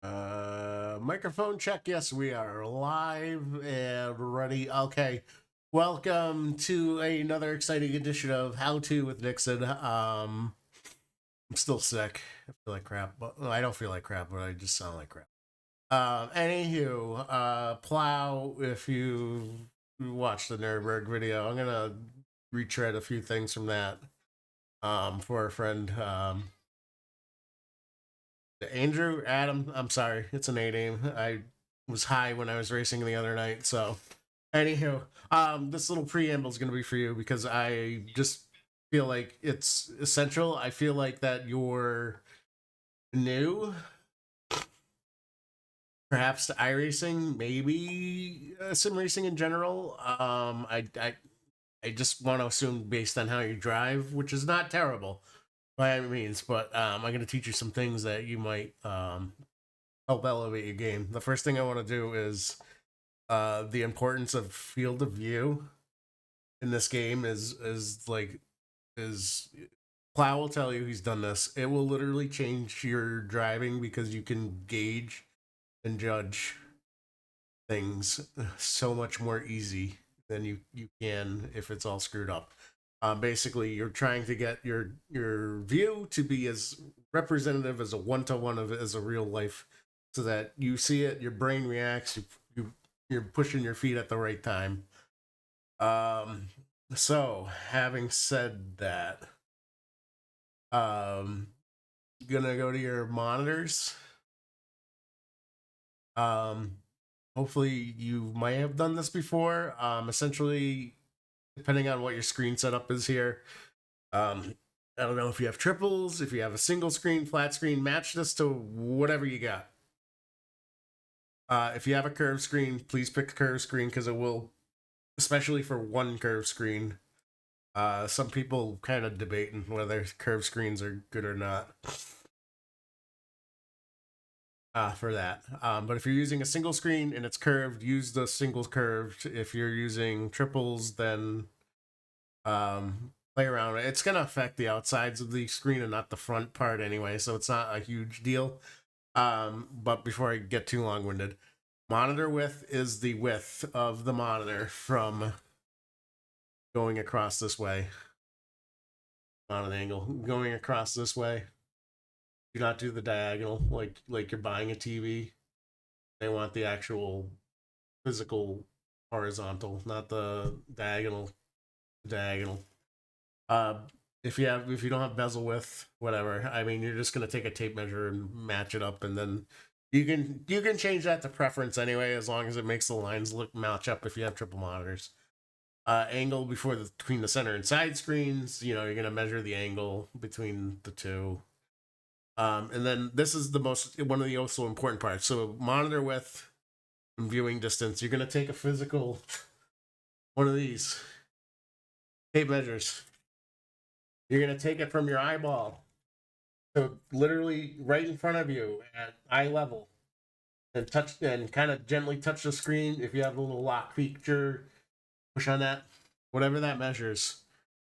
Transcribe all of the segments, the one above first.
Microphone check. Yes, we are live and ready. Okay. Welcome to another exciting edition of How To with Nixon. I'm still sick. I feel like crap, but well, I don't feel like crap, but I just sound like crap. Anywho, plow. If you watched the Nuremberg video, I'm gonna retread a few things from that. For a friend, Andrew Adam. I'm sorry, it's an A name. I was high when I was racing the other night. So, anywho, this little preamble is going to be for you because I just feel like it's essential. I feel like that you're new, perhaps to iRacing, maybe sim racing in general. I just want to assume based on how you drive, which is not terrible by any means, but I'm going to teach you some things that you might help elevate your game. The first thing I want to do is the importance of field of view in this game is Plow will tell you he's done this. It will literally change your driving because you can gauge and judge things so much more easy than you can if it's all screwed up. Basically, you're trying to get your view to be as representative as a one-to-one of as a real life, so that you see it, your brain reacts, you're pushing your feet at the right time. Um, so having said that, um, gonna go to your monitors. Um, hopefully you might have done this before. Essentially, depending on what your screen setup is here. I don't know if you have triples, if you have a single screen, flat screen, match this to whatever you got. If you have a curved screen, please pick a curved screen because it will, especially for one curved screen. Some people kind of debating whether curved screens are good or not. For that. But if you're using a single screen and it's curved, use the single curved. If you're using triples, then play around. It's gonna affect the outsides of the screen and not the front part anyway, so it's not a huge deal. But before I get too long-winded, monitor width is the width of the monitor from going across this way on an angle. Going across this way. Do not do the diagonal like you're buying a TV. They want the actual physical horizontal, not the diagonal. Diagonal. Uh, if you don't have bezel width, whatever. I mean, you're just gonna take a tape measure and match it up, and then you can change that to preference anyway, as long as it makes the lines look match up. If you have triple monitors, angle between the center and side screens. You're gonna measure the angle between the two. And then this is one of the also important parts. So monitor width and viewing distance. You're gonna take a physical one of these tape measures. You're gonna take it from your eyeball, so literally right in front of you at eye level, and touch and kind of gently touch the screen. If you have a little lock feature, push on that. Whatever that measures,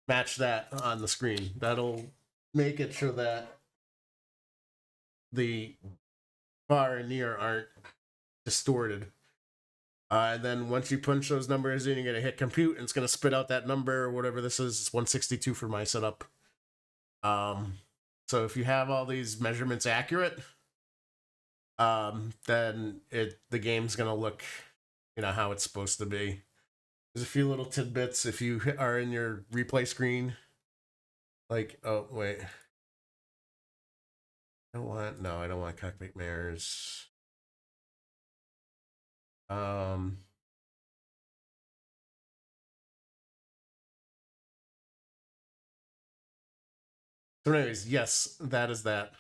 match that on the screen. That'll make it so that the far and near aren't distorted. And then once you punch those numbers in, you're gonna hit compute, and it's gonna spit out that number, whatever this is. It's 162 for my setup. So if you have all these measurements accurate, then the game's gonna look, how it's supposed to be. There's a few little tidbits if you are in your replay screen. Like, oh wait, I don't want cockpit mirrors. Um, so anyways, yes, that is that.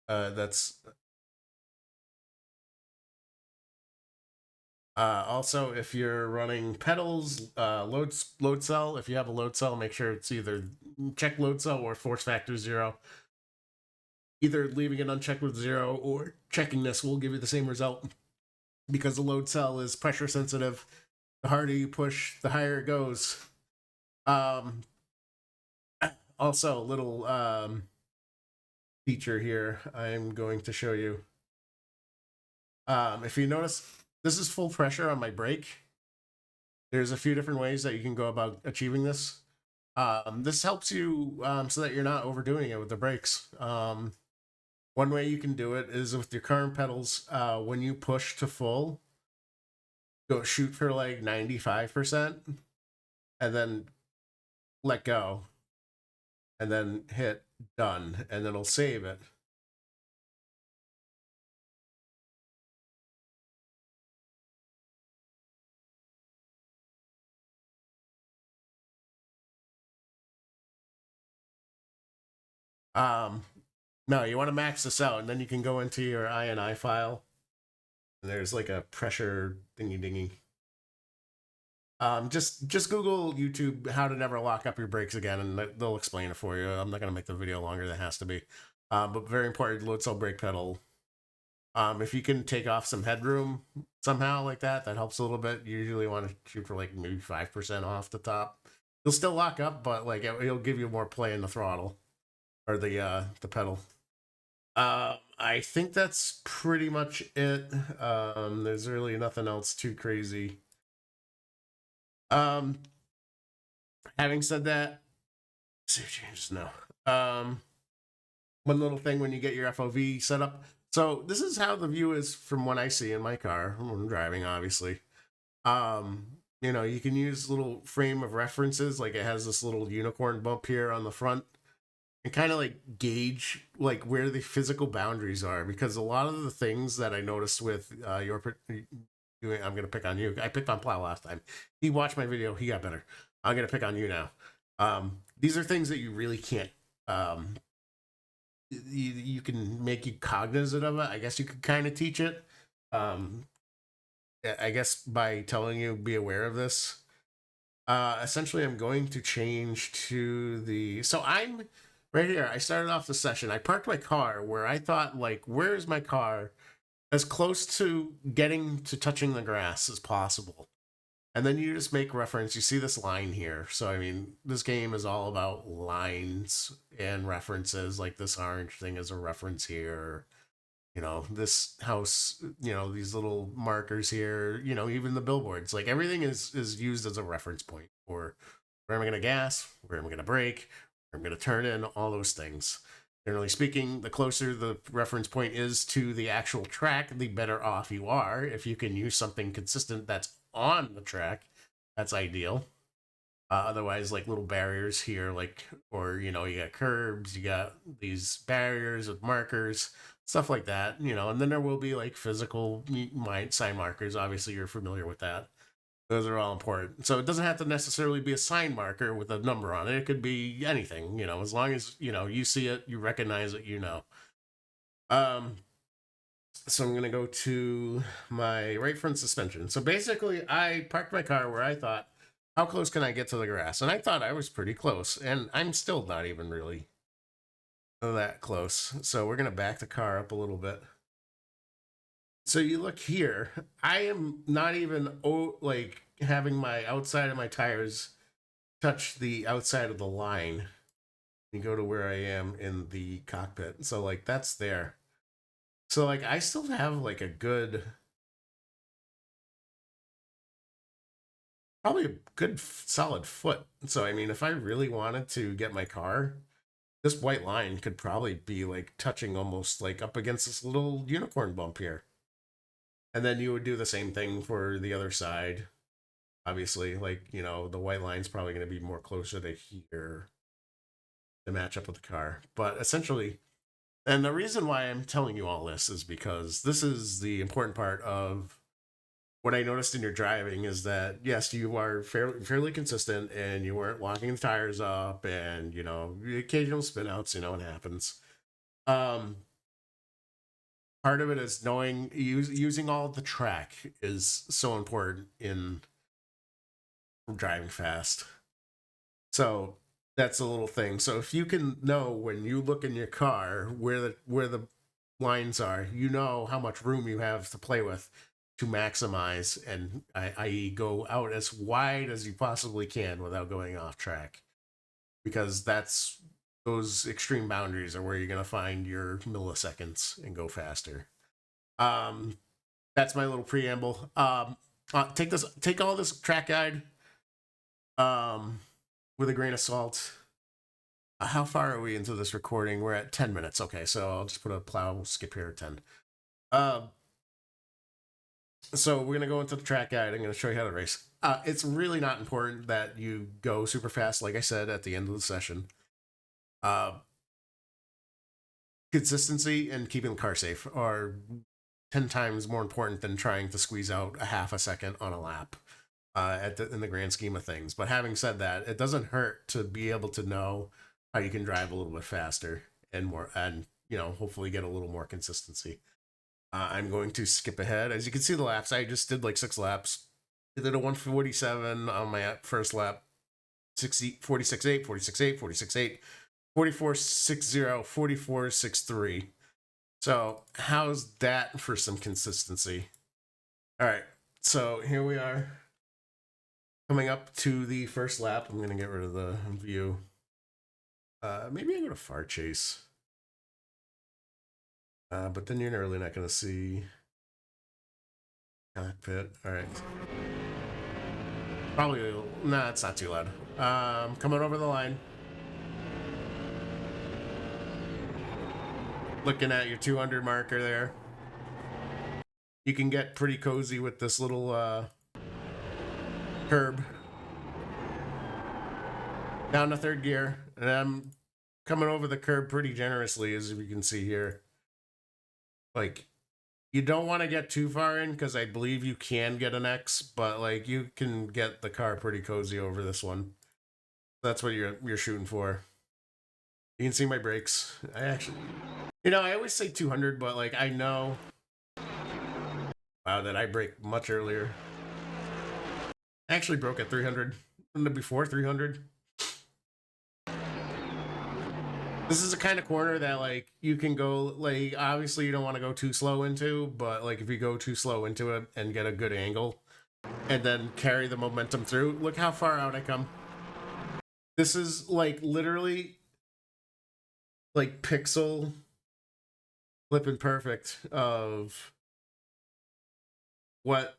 That's also if you're running pedals, load cell. If you have a load cell, make sure it's either check load cell or force factor 0. Either leaving it unchecked with 0 or checking this will give you the same result, because the load cell is pressure sensitive. The harder you push, the higher it goes. Also, little feature here I'm going to show you. If you notice, this is full pressure on my brake. There's a few different ways that you can go about achieving this. This helps you so that you're not overdoing it with the brakes. One way you can do it is with your current pedals. When you push to full, go shoot for like 95%, and then let go, and then hit done, and then it'll save it. Um, no, you want to max this out, and then you can go into your INI file, and there's like a pressure thingy dingy. Just Google YouTube how to never lock up your brakes again, and they'll explain it for you. I'm not gonna make the video longer than it has to be, but very important. Load cell brake pedal. If you can take off some headroom somehow like that, that helps a little bit. You usually want to shoot for like maybe 5% off the top. You'll still lock up, but like it'll give you more play in the throttle or the pedal. I think that's pretty much it. There's really nothing else too crazy. Um, Having said that, save changes no. One little thing when you get your FOV set up. So this is how the view is from what I see in my car when I'm driving, obviously. You can use little frame of references, like it has this little unicorn bump here on the front, and kind of like gauge like where the physical boundaries are, because a lot of the things that I noticed with I'm gonna pick on you. I picked on Plow last time. He watched my video, he got better. I'm gonna pick on you now. These are things that you really can't you can make you cognizant of it. I guess you could kind of teach it. I guess by telling you be aware of this. Essentially, I'm going to change to the. So I'm right here. I started off the session. I parked my car where I thought, like, where's my car? As close to getting to touching the grass as possible. And then you just make reference. You see this line here. So, I mean, this game is all about lines and references. Like this orange thing is a reference here. This house, these little markers here, even the billboards. Like everything is used as a reference point for where am I going to gas, where am I going to brake, where I'm going to turn in, all those things. Generally speaking, the closer the reference point is to the actual track, the better off you are. If you can use something consistent that's on the track, that's ideal. Otherwise, like little barriers here, or you got curbs, you got these barriers with markers, stuff like that, and then there will be like physical sign markers. Obviously, you're familiar with that. Those are all important. So it doesn't have to necessarily be a sign marker with a number on it. It could be anything, as long as, you see it, you recognize it, So I'm going to go to my right front suspension. So basically, I parked my car where I thought, how close can I get to the grass? And I thought I was pretty close, and I'm still not even really that close. So we're going to back the car up a little bit. So you look here, I am not even like having my outside of my tires touch the outside of the line. You go to where I am in the cockpit. So like that's there. So like I still have like a good, probably a good solid foot. So I mean, if I really wanted to get my car, this white line could probably be like touching almost like up against this little unicorn bump here. And then you would do the same thing for the other side. Obviously, like, the white line's probably going to be more closer to here to match up with the car. But essentially, and the reason why I'm telling you all this is because this is the important part of what I noticed in your driving is that, yes, you are fairly consistent and you weren't locking the tires up and, the occasional spin outs, it happens. Part of it is knowing using all of the track is so important in driving fast. So that's a little thing. So if you can know when you look in your car where the lines are, how much room you have to play with to maximize and i.e. go out as wide as you possibly can without going off track. Because that's those extreme boundaries are where you're gonna find your milliseconds and go faster. Um, that's my little preamble. Take all this track guide with a grain of salt. How far are we into this recording? We're at 10 minutes. Okay, so I'll just put a plow skip here at 10. So we're gonna go into the track guide. I'm gonna show you how to race. It's really not important that you go super fast, like I said at the end of the session. Consistency and keeping the car safe are 10 times more important than trying to squeeze out a half a second on a lap in the grand scheme of things. But having said that, it doesn't hurt to be able to know how you can drive a little bit faster and more, and hopefully get a little more consistency. I'm going to skip ahead. As you can see the laps, I just did like 6 laps. I did a 147 on my first lap, 46.8, 46.8, 46.8, 44.60, 44.63. So how's that for some consistency? All right, so here we are coming up to the first lap. I'm going to get rid of the view. Maybe I go to far chase. But then you're really not going to see cockpit. All right. Probably, nah, it's not too loud. Coming over the line. Looking at your 200 marker there. You can get pretty cozy with this little curb. Down to 3rd gear. And I'm coming over the curb pretty generously, as you can see here. Like, you don't want to get too far in because I believe you can get an X, but like you can get the car pretty cozy over this one. That's what you're shooting for. You can see my brakes. I actually, I always say 200, but like I know, wow, that I brake much earlier. I actually broke at 300 before 300. This is a kind of corner that like you can go, like obviously you don't want to go too slow into, but like if you go too slow into it and get a good angle and then carry the momentum through, look how far out I come. This is like literally like pixel flipping perfect of what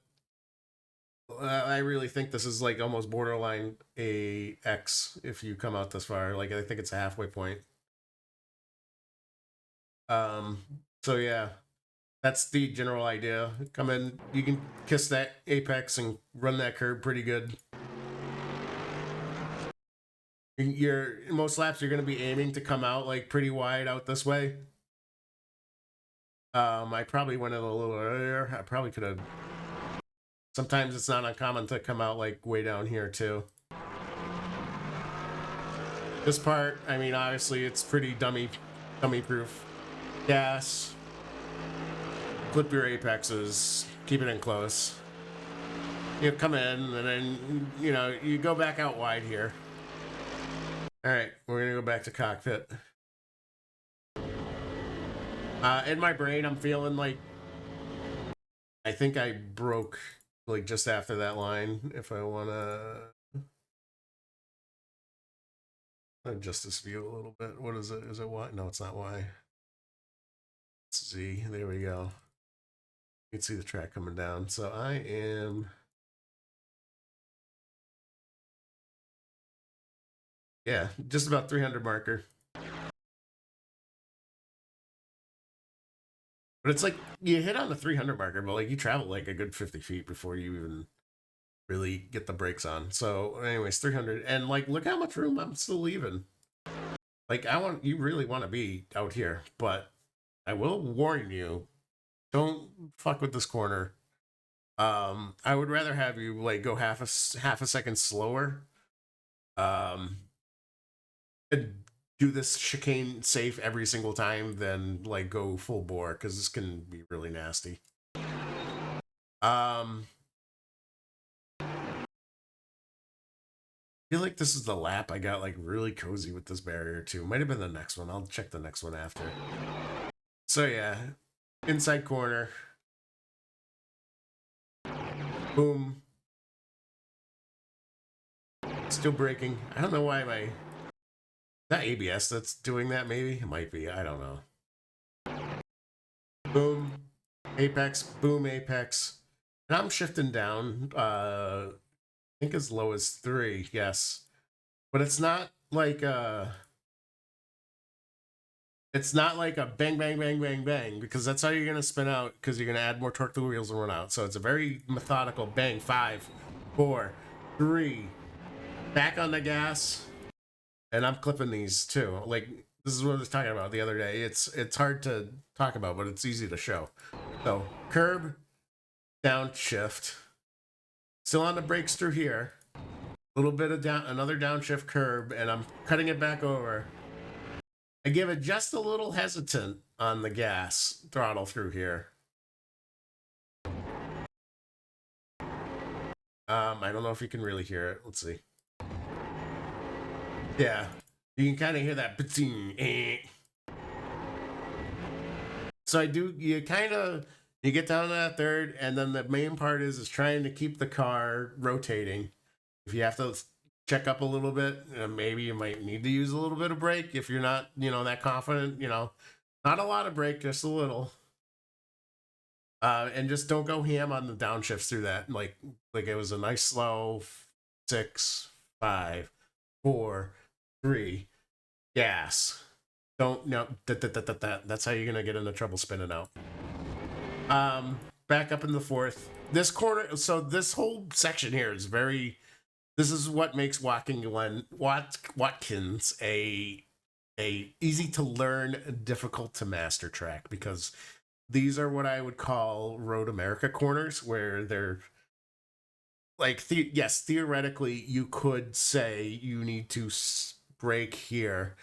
I really think this is like almost borderline a X if you come out this far. Like I think it's a halfway point. So yeah, that's the general idea. Come in, you can kiss that apex and run that curb pretty good. Most laps you're going to be aiming to come out like pretty wide out this way. I probably went in a little earlier. I probably could have. Sometimes it's not uncommon to come out like way down here too. This part, I mean, obviously it's pretty dummy proof. Gas. Flip your apexes. Keep it in close. You come in and then, you go back out wide here. All right, we're going to go back to cockpit. In my brain, I'm feeling like I think I broke like just after that line. If I want to adjust this view a little bit. What is it? Is it Y? No, it's not Y. It's Z. There we go. You can see the track coming down. So I am... yeah, just about 300 marker. But it's like you hit on the 300 marker, but like you travel like a good 50 feet before you even really get the brakes on. So anyways, 300. And like, look how much room I'm still leaving. Like you really want to be out here, but I will warn you, don't fuck with this corner. I would rather have you like go half a second slower. And do this chicane safe every single time than like go full bore, because this can be really nasty. I feel like this is the lap I got like really cozy with this barrier too. Might have been the next one. I'll check the next one after. So yeah, inside corner. Boom. Still braking. I don't know why that ABS that's doing that? Maybe it might be. I don't know. Boom, apex, boom, apex, and I'm shifting down. I think as low as 3. Yes, but it's not like it's not like a bang, bang, bang, bang, bang, because that's how you're gonna spin out. Because you're gonna add more torque to the wheels and run out. So it's a very methodical bang. 5, 4, 3. Back on the gas. And I'm clipping these too. Like, this is what I was talking about the other day. It's hard to talk about, but it's easy to show. So curb, downshift. Still on the brakes through here. A little bit of another downshift curb, and I'm cutting it back over. I give it just a little hesitant on the gas throttle through here. I don't know if you can really hear it. Let's see. Yeah, you can kind of hear that. So you get down to that third, and then the main part is trying to keep the car rotating. If you have to check up a little bit, maybe you might need to use a little bit of brake if you're not, that confident. Not a lot of brake, just a little. And just don't go ham on the downshifts through that. Like it was a nice slow 6, 5, 4, 3, gas. Don't that's how you're gonna get into trouble spinning out. Back up in the 4th. This corner, so this whole section here is this is what makes Watkins a easy to learn, difficult to master track, because these are what I would call Road America corners, where they're like, yes, theoretically, you could say you need to brake here,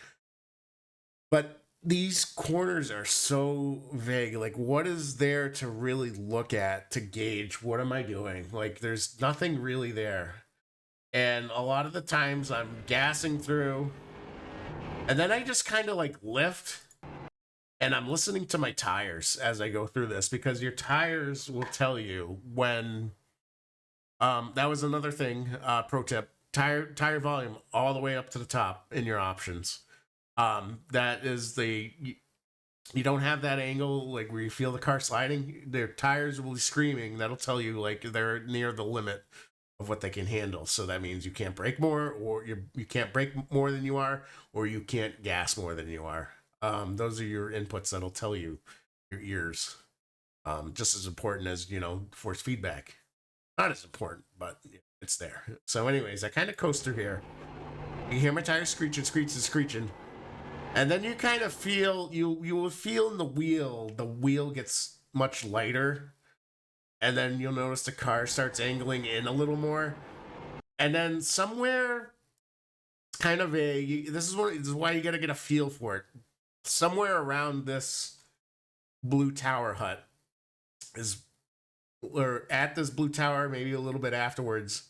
but these corners are so vague. Like, what is there to really look at to gauge what am I doing? Like, there's nothing really there. And a lot of the times I'm gassing through, and then I just kind of like lift, and I'm listening to my tires as I go through this, because your tires will tell you when. That was another thing. Pro tip: tire volume all the way up to the top in your options. That is you don't have that angle like where you feel the car sliding. Their tires will be screaming. That'll tell you like they're near the limit of what they can handle. So that means you can't brake more, or you can't brake more than you are, or you can't gas more than you are. Those are your inputs that'll tell you your ears. Just as important as, force feedback. Not as important, but it's there. So anyways, I kind of coast through here. You hear my tires screeching. And then you kind of feel, you will feel in the wheel gets much lighter. And then you'll notice the car starts angling in a little more. And then somewhere, kind of this is why you got to get a feel for it. Somewhere around this blue tower hut or at this blue tower, maybe a little bit afterwards,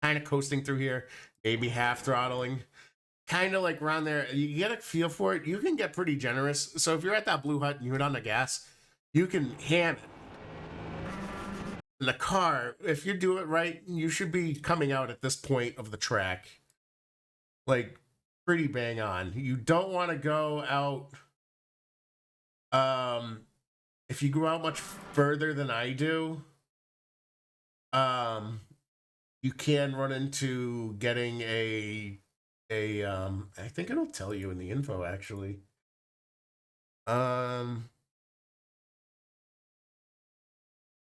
kind of coasting through here, maybe half throttling, kind of like around there. You get a feel for it. You can get pretty generous. So if you're at that blue hut and you hit on the gas, you can ham it. In the car, if you do it right, you should be coming out at this point of the track like pretty bang on. You don't want to go out. If you go out much further than I do, you can run into getting I think it'll tell you in the info actually.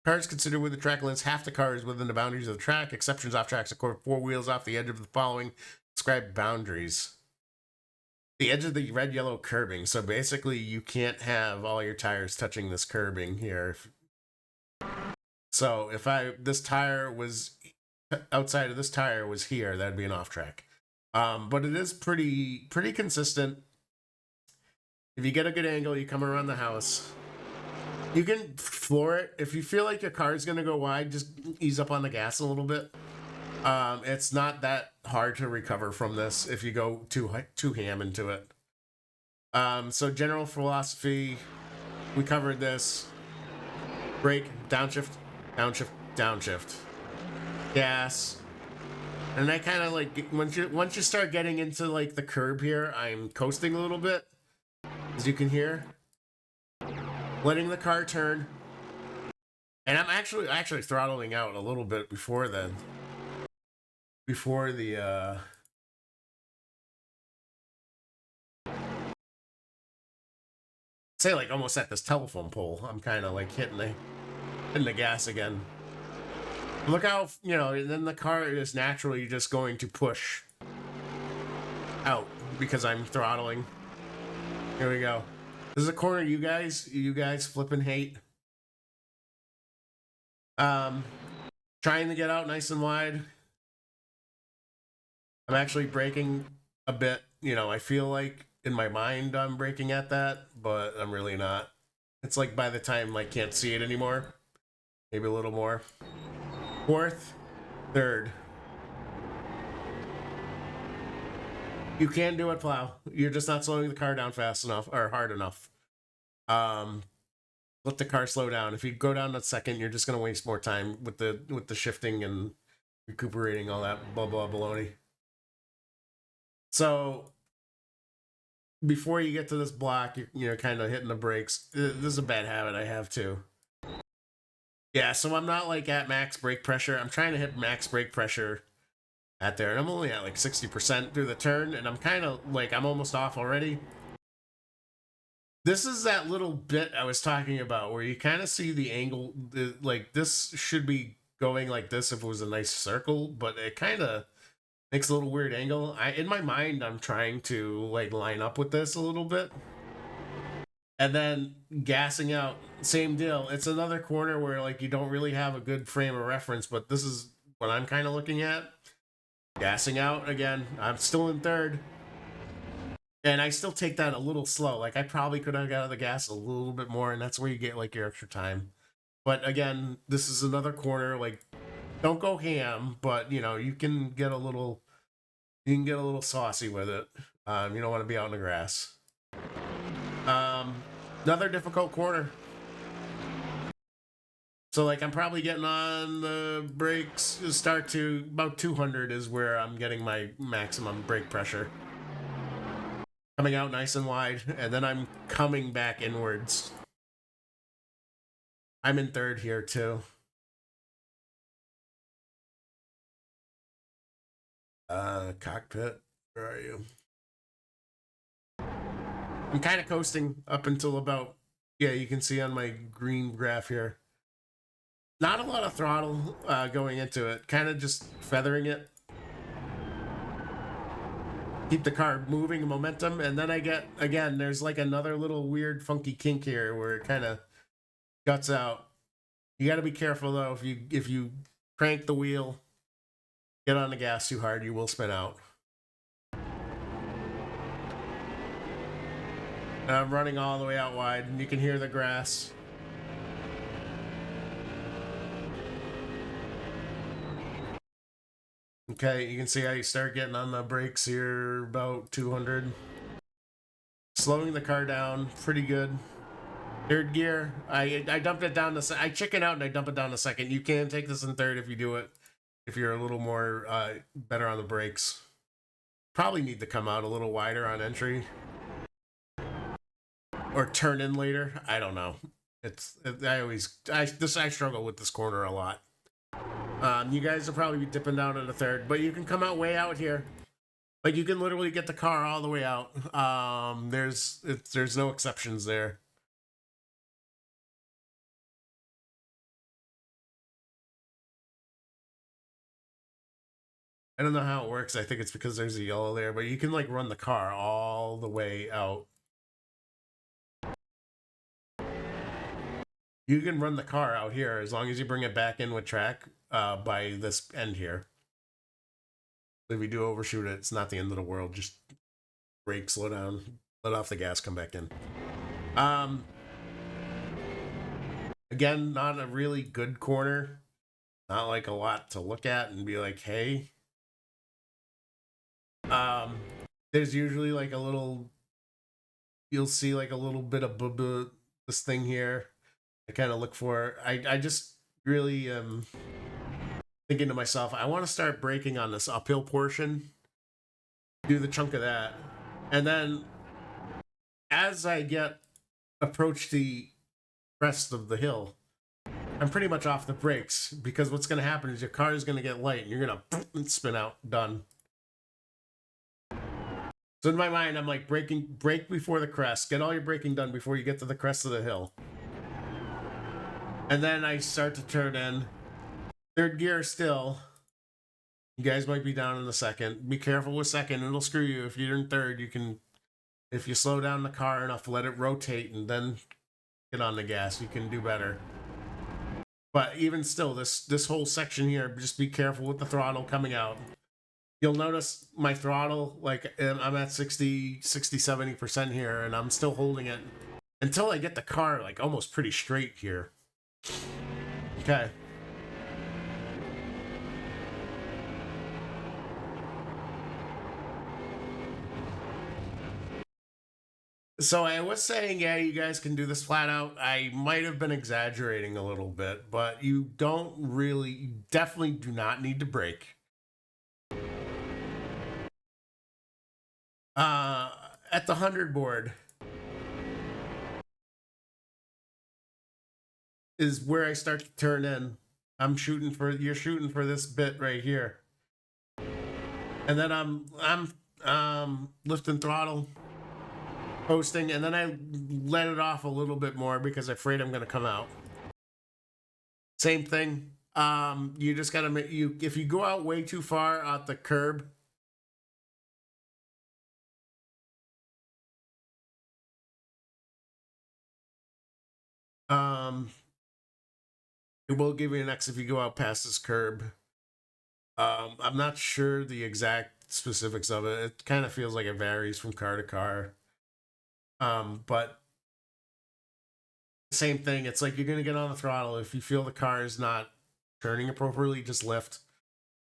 Cars considered with the track limits. Half the cars within the boundaries of the track. Exceptions off tracks occur 4 wheels off the edge of the following described boundaries. The edge of the red-yellow curbing. So basically, you can't have all your tires touching this curbing here. So if this tire was outside of this tire was here, that'd be an off track. But it is pretty consistent. If you get a good angle, you come around the house. You can floor it. If you feel like your car is going to go wide, just ease up on the gas a little bit. It's not that hard to recover from this if you go too ham into it. So general philosophy, we covered this. Brake, downshift, downshift, downshift. Gas, And I kind of like once you start getting into like the curb here, I'm coasting a little bit, as you can hear, letting the car turn, and I'm actually throttling out a little bit before then, before the say like almost at this telephone pole. I'm kind of like hitting the gas again. Look how, you know, and then the car is naturally just going to push out because I'm throttling. Here we go. This is a corner you guys flipping hate. Trying to get out nice and wide. I'm actually braking a bit. You know, I feel like in my mind I'm braking at that, but I'm really not. It's like by the time I can't see it anymore. Maybe a little more. Fourth, third. You can do it, plow. You're just not slowing the car down fast enough or hard enough. Let the car slow down. If you go down a second, you're just gonna waste more time with the shifting and recuperating, all that blah blah baloney. So before you get to this block, you're kind of hitting the brakes. This is a bad habit I have too. Yeah, so I'm not like at max brake pressure. I'm trying to hit max brake pressure at there, and I'm only at like 60% through the turn, and I'm kind of like I'm almost off already. This is that little bit I was talking about where you kind of see the angle. Like this should be going like this if it was a nice circle, but it kind of makes a little weird angle. In my mind, I'm trying to like line up with this a little bit. And then gassing out, same deal. It's another corner where like you don't really have a good frame of reference, but this is what I'm kind of looking at. Gassing out again. I'm still in third. And I still take that a little slow. Like I probably could have got out of the gas a little bit more, and that's where you get like your extra time. But again, this is another corner. Like, don't go ham, but you know you can get a little saucy with it. You don't want to be out in the grass. Another difficult corner. So like I'm probably getting on the brakes. Start to about 200 is where I'm getting my maximum brake pressure. Coming out nice and wide, and then I'm coming back inwards. I'm in third here too. Cockpit, where are you? I'm kind of coasting up until about, yeah, you can see on my green graph here. Not a lot of throttle going into it, kind of just feathering it. Keep the car moving, momentum, and then I get, again, there's like another little weird funky kink here where it kind of guts out. You got to be careful though. If you crank the wheel, get on the gas too hard, you will spin out. And I'm running all the way out wide, and you can hear the grass. Okay, you can see how you start getting on the brakes here, about 200. Slowing the car down, pretty good. Third gear, I dumped it down to, I chicken out and I dump it down to second. You can take this in third if you do it, if you're a little more better on the brakes. Probably need to come out a little wider on entry. Or turn in later. I don't know. I struggle with this corner a lot. You guys will probably be dipping down in the third, but you can come out way out here. Like you can literally get the car all the way out. There's no exceptions there. I don't know how it works. I think it's because there's a yellow there, but you can like run the car all the way out. You can run the car out here as long as you bring it back in with track by this end here. If we do overshoot it, it's not the end of the world. Just brake, slow down, let off the gas, come back in. Again, not a really good corner. Not like a lot to look at and be like, hey. There's usually like a little, you'll see like a little bit of this thing here. I kind of look for. I just really think thinking to myself, I want to start braking on this uphill portion, do the chunk of that, and then as I approach the crest of the hill, I'm pretty much off the brakes, because what's going to happen is your car is going to get light and you're going to spin out. Done. So in my mind, I'm like, brake before the crest. Get all your braking done before you get to the crest of the hill. And then I start to turn in. Third gear still. You guys might be down in the second. Be careful with second. It'll screw you. If you're in third, you can, if you slow down the car enough, let it rotate and then get on the gas, you can do better. But even still, this whole section here, just be careful with the throttle coming out. You'll notice my throttle, like I'm at 60, 70% here, and I'm still holding it until I get the car like almost pretty straight here. Okay. So I was saying, yeah, you guys can do this flat out. I might have been exaggerating a little bit, but you definitely do not need to brake. At the 100 board is where I start to turn in. You're shooting for this bit right here. And then I'm lifting throttle, posting, and then I let it off a little bit more because I'm afraid I'm going to come out. Same thing. You just got to if you go out way too far at the curb, it will give you an X if you go out past this curb. I'm not sure the exact specifics of it. It kind of feels like it varies from car to car. But same thing. It's like you're going to get on the throttle. If you feel the car is not turning appropriately, just lift.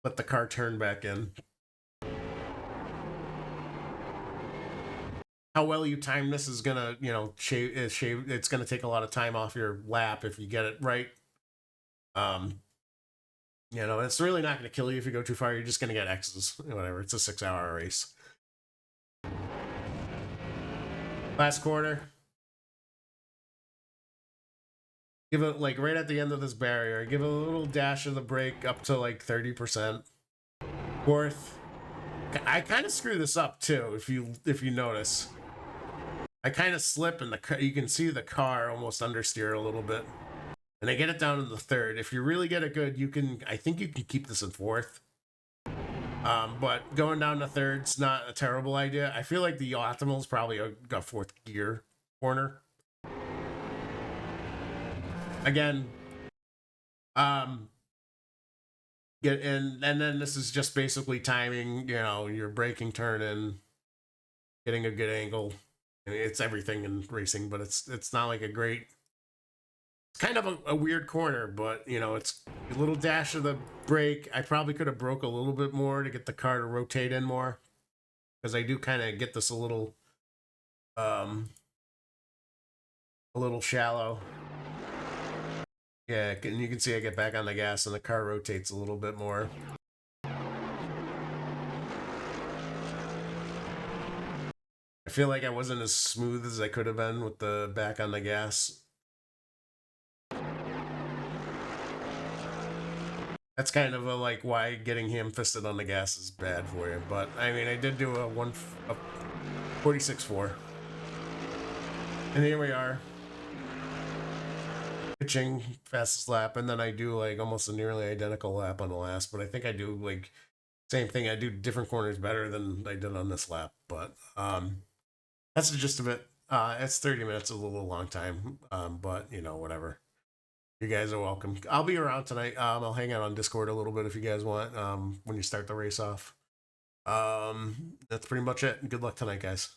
Let the car turn back in. How well you time this is going to, shave. It's going to take a lot of time off your lap if you get it right. It's really not going to kill you if you go too far. You're just going to get X's. Whatever. It's a 6-hour race. Last quarter. Give it like right at the end of this barrier. Give it a little dash of the brake up to like 30%. Fourth. I kind of screw this up too. If you notice, I kind of slip and you can see the car almost understeer a little bit. And I get it down in the third. If you really get it good, I think you can keep this in fourth. But going down to third's not a terrible idea. I feel like the optimal is probably a fourth gear corner. Again, and then this is just basically timing, your braking turn and getting a good angle. I mean, it's everything in racing, but it's not like it's kind of a weird corner, but it's a little dash of the brake. I probably could have broke a little bit more to get the car to rotate in more, because I do kind of get this a little shallow. Yeah, and you can see I get back on the gas and the car rotates a little bit more. I feel like I wasn't as smooth as I could have been with the back on the gas. That's kind of why getting ham-fisted on the gas is bad for you. But, I mean, I did do a 46.4. And here we are. Pitching fastest lap, and then I do almost a nearly identical lap on the last, but I think I do same thing. I do different corners better than I did on this lap, but that's the gist of it. It's 30 minutes, a little long time, but whatever. You guys are welcome. I'll be around tonight. I'll hang out on Discord a little bit if you guys want, when you start the race off. That's pretty much it. Good luck tonight, guys.